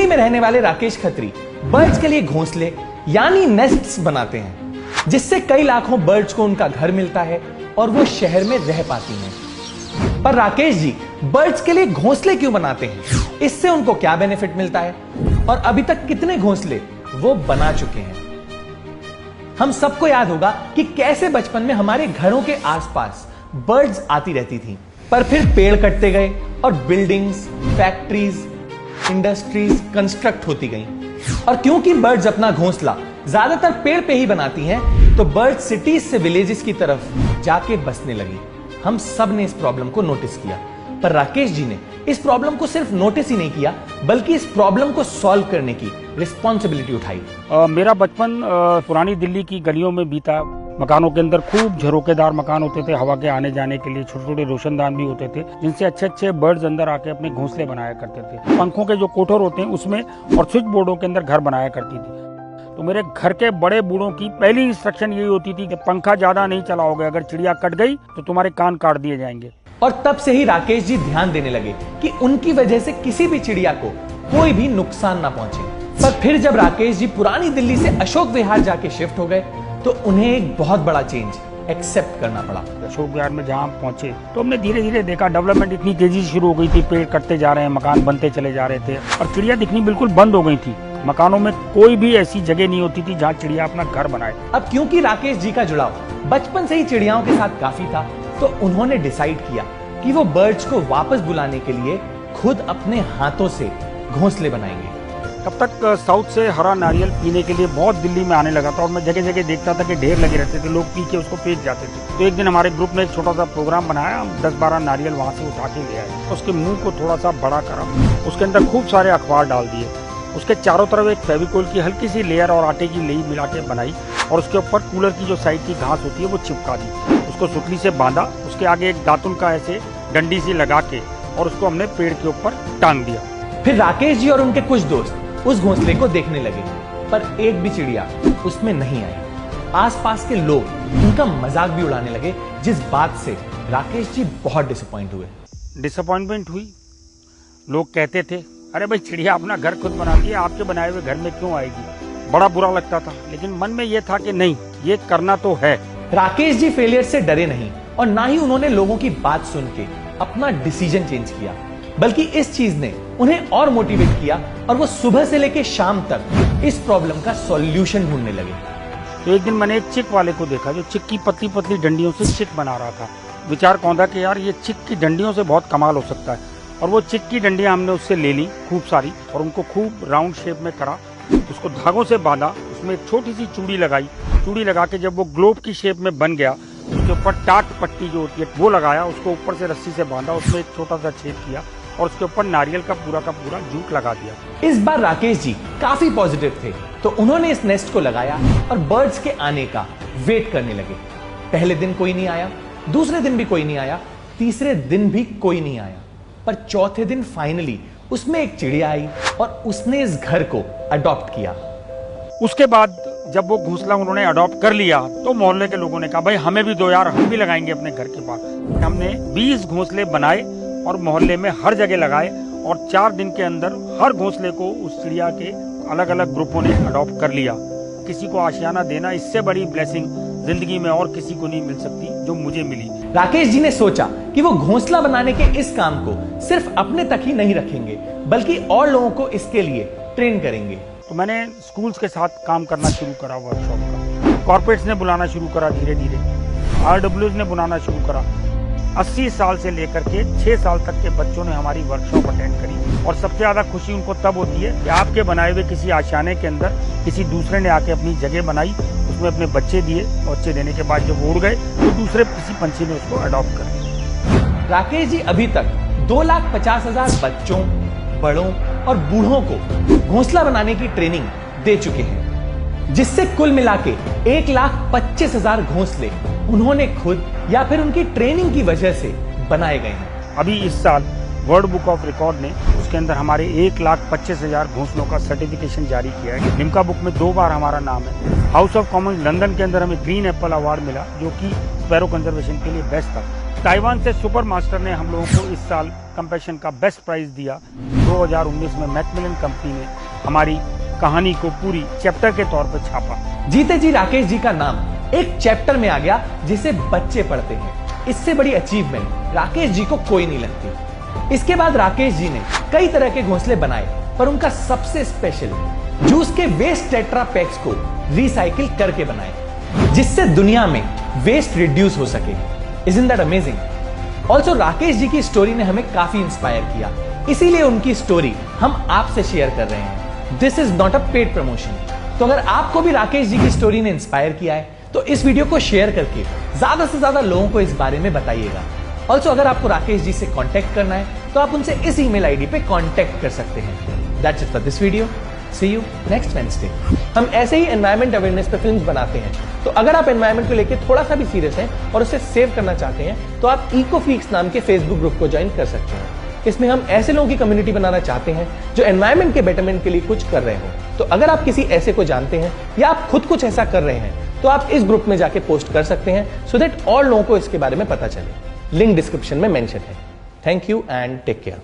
में रहने वाले राकेश खत्री बर्ड्स के लिए घोंसले यानी नेस्ट्स बनाते हैं, जिससे कई लाखों बर्ड्स को उनका घर मिलता है और वो शहर में रह पाती हैं। पर राकेश जी बर्ड्स के लिए घोंसले क्यों बनाते हैं, इससे उनको क्या बेनिफिट मिलता है और अभी तक कितने घोंसले वो बना चुके हैं। हम सबको याद होगा कि कैसे बचपन में हमारे घरों के आसपास बर्ड्स आती रहती थी, पर फिर पेड़ कटते गए और बिल्डिंग्स, फैक्ट्रीज, इंडस्ट्रीज कंस्ट्रक्ट होती गई। और क्योंकि बर्ड्स अपना घोंसला ज्यादातर पेड़ पे ही बनाती हैं, तो बर्ड्स सिटीज से विलेजेस की तरफ जाके बसने लगी। हम सब ने इस प्रॉब्लम को नोटिस किया, पर राकेश जी ने इस प्रॉब्लम को सिर्फ नोटिस ही नहीं किया, बल्कि इस प्रॉब्लम को सॉल्व करने की रिस्पॉन्सिबिलिटी उठाई। मेरा बचपन पुरानी दिल्ली की गलियों में बीता। मकानों के अंदर खूब झरोकेदार मकान होते थे, हवा के आने जाने के लिए छोटे छोटे रोशनदान भी होते थे, जिनसे अच्छे अच्छे बर्ड्स अंदर आके अपने घोंसले बनाया करते थे। पंखों के जो कोठर होते हैं उसमें और स्विच बोर्डों के अंदर घर बनाया करती थी। तो मेरे घर के बड़े बूढ़ों की पहली इंस्ट्रक्शन यही होती थी कि पंखा ज्यादा नहीं चलाओगे, अगर चिड़िया कट गई तो तुम्हारे कान काट दिए जाएंगे। और तब से ही राकेश जी ध्यान देने लगे कि उनकी वजह से किसी भी चिड़िया को कोई भी नुकसान ना पहुंचे। पर फिर जब राकेश जी पुरानी दिल्ली से अशोक विहार जाके शिफ्ट हो गए, तो उन्हें एक बहुत बड़ा चेंज एक्सेप्ट करना पड़ा। अशोक विहार में जहाँ पहुंचे तो हमने धीरे धीरे देखा डेवलपमेंट इतनी तेजी से शुरू हो गई थी, पेड़ कटते जा रहे हैं, मकान बनते चले जा रहे थे और चिड़िया दिखनी बिल्कुल बंद हो गई थी। मकानों में कोई भी ऐसी जगह नहीं होती थी जहाँ चिड़िया अपना घर बनाए। अब क्योंकि राकेश जी का जुड़ाव बचपन से ही चिड़ियाओं के साथ काफी था, तो उन्होंने डिसाइड किया कि वो बर्ड्स को वापस बुलाने के लिए खुद अपने हाथों से घोंसले बनाएंगे। तब तक साउथ से हरा नारियल पीने के लिए बहुत दिल्ली में आने लगा था और मैं जगह जगह देखता था कि ढेर लगे रहते थे, लोग पी के उसको फेंक जाते थे। तो एक दिन हमारे ग्रुप ने एक छोटा सा प्रोग्राम बनाया, हम 10-12 नारियल वहाँ से उठा के ले आए। उसके मुंह को थोड़ा सा बड़ा करा, उसके अंदर खूब सारे अखबार डाल दिए, उसके चारों तरफ एक फेविकोल की हल्की सी लेयर और आटे की लेई मिला के बनाई और उसके ऊपर कूलर की जो साइड की घास होती है वो चिपका दी। उसको सुतली से बांधा, उसके आगे एक दातुन का ऐसे डंडी सी लगा के और उसको हमने पेड़ के ऊपर टांग दिया। फिर राकेश जी और उनके कुछ दोस्त उस घोंसले को देखने लगे, पर एक भी चिड़िया उसमें नहीं आई। आसपास के लोग उनका मजाक भी उड़ाने लगे, जिस बात से राकेश जी बहुत डिसअपॉइंटमेंट हुई। लोग कहते थे, अरे भाई चिड़िया अपना घर खुद बनाती है, आपके बनाए हुए घर में क्यों आएगी। बड़ा बुरा लगता था, लेकिन मन में यह था कि नहीं, ये करना तो है। राकेश जी फेलियर से डरे नहीं और ना ही उन्होंने लोगों की बात सुन के अपना डिसीजन चेंज किया, बल्कि इस चीज ने उन्हें और मोटिवेट किया और वो सुबह से लेकर शाम तक इस प्रॉब्लम का सॉल्यूशन ढूंढने लगे। तो एक दिन मैंने एक चिक वाले को देखा जो चिक की पतली पतली डंडियों से चिक बना रहा था। विचार कौंधा कि यार ये चिक की डंडियों से बहुत कमाल हो सकता है, और वो चिक की डंडियां हमने उससे ले ली खूब सारी और उनको खूब राउंड शेप में करा, उसको धागों से बांधा, उसमें एक छोटी सी चूड़ी लगाई। चूड़ी लगा के जब वो ग्लोब की शेप में बन गया, उसके ऊपर टाट पट्टी जो होती है वो लगाया, उसको ऊपर से रस्सी से बांधा, उसमें एक छोटा सा छेद किया और उसके ऊपर नारियल का पूरा जूट लगा दिया। इस बार राकेश जी काफी पॉजिटिव थे, तो उन्होंने इस नेस्ट को लगाया और बर्ड्स के आने का वेट करने लगे। पहले दिन कोई नहीं आया, दूसरे दिन भी कोई नहीं आया, तीसरे दिन भी कोई नहीं आया, पर चौथे दिन फाइनली उसमें एक चिड़िया आई और उसने इस घर को अडॉप्ट किया। उसके बाद जब वो घोंसला उन्होंने अडॉप्ट कर लिया तो मोहल्ले के लोगों ने कहा, भाई हमें भी दो यार, हम भी लगाएंगे अपने घर के पास। हमने 20 घोंसले बनाए और मोहल्ले में हर जगह लगाए और 4 दिन के अंदर हर घोंसले को उस चिड़िया के अलग अलग ग्रुपों ने अडॉप्ट कर लिया। किसी को आशियाना देना, इससे बड़ी ब्लेसिंग जिंदगी में और किसी को नहीं मिल सकती जो मुझे मिली। राकेश जी ने सोचा कि वो घोंसला बनाने के इस काम को सिर्फ अपने तक ही नहीं रखेंगे, बल्कि और लोगों को इसके लिए ट्रेन करेंगे। तो मैंने स्कूल्स के साथ काम करना शुरू करा, वर्कशॉप का। कॉर्पोरेट्स ने बुलाना शुरू करा, धीरे धीरे RWs ने बुलाना शुरू करा। 80 साल से लेकर के 6 साल तक के बच्चों ने हमारी वर्कशॉप अटेंड करी और सबसे ज्यादा खुशी उनको तब होती है कि आपके बनाए हुए किसी आशियाने के अंदर किसी दूसरे ने आके अपनी जगह बनाई, उसमें अपने बच्चे दिए, बच्चे देने के बाद जब उड़ गए तो दूसरे किसी पंछी ने उसको अडॉप्ट कर। राकेश जी अभी तक 2,50,000 बच्चों, बड़ों और बूढ़ों को घोंसला बनाने की ट्रेनिंग दे चुके हैं, जिससे कुल मिला के 1,25,000 घोंसले उन्होंने खुद या फिर उनकी ट्रेनिंग की वजह से बनाए गए हैं। अभी इस साल वर्ल्ड बुक ऑफ रिकॉर्ड ने उसके अंदर हमारे 1,25,000 घोंसलों का सर्टिफिकेशन जारी किया है। लिम्का बुक में 2 बार हमारा नाम है। हाउस ऑफ कॉमन्स लंदन के अंदर हमें ग्रीन एप्पल अवार्ड मिला, जो कि स्पैरो कंजर्वेशन के लिए बेस्ट था। ताइवान से सुपर मास्टर ने हम लोगों को इस साल कंपैशन का बेस्ट प्राइज दिया। 2019 में मैकमिलन कंपनी ने हमारी कहानी को पूरी चैप्टर के तौर पर छापा। जीते जी राकेश जी का नाम एक चैप्टर में आ गया जिसे बच्चे पढ़ते हैं। इससे बड़ी अचीवमेंट राकेश जी को कोई नहीं लगती। इसके बाद राकेश जी ने कई तरह के घोंसले बनाए, पर उनका सबसे स्पेशल जूस के वेस्ट टेट्रा पैक्स को रिसाइकिल करके बनाए, जिससे दुनिया में वेस्ट रिड्यूस हो सके। Isn't that amazing? Also, Rakesh ji की स्टोरी ने हमें काफी इंस्पायर किया, इसीलिए उनकी स्टोरी हम आपसे शेयर कर रहे हैं। This is not a paid promotion. तो अगर आपको भी राकेश जी की स्टोरी ने इंस्पायर किया है तो इस वीडियो को शेयर करके ज्यादा से ज्यादा लोगों को इस बारे में बताइएगा। ऑल्सो अगर आपको राकेश जी से कांटेक्ट करना है तो आप उनसे इस ईमेल आईडी पे कांटेक्ट कर सकते हैं। That's it for this video. See you next Wednesday. हम ऐसे ही एनवायरमेंट अवेयरनेस पे फिल्म्स बनाते हैं, तो अगर आप एनवायरमेंट को लेकर थोड़ा सा भी सीरियस हैं और उसे सेव करना चाहते हैं तो आप इकोफ्रीक्स नाम के फेसबुक ग्रुप को ज्वाइन कर सकते हैं। इसमें हम ऐसे लोगों की कम्युनिटी बनाना चाहते हैं जो एनवायरमेंट के बेटरमेंट के लिए कुछ कर रहे हो। तो अगर आप किसी ऐसे को जानते हैं या आप खुद कुछ ऐसा कर रहे हैं तो आप इस ग्रुप में जाके पोस्ट कर सकते हैं, सो दैट और लोगों को इसके बारे में पता चले। लिंक डिस्क्रिप्शन में मेंशन है। Thank you and take care.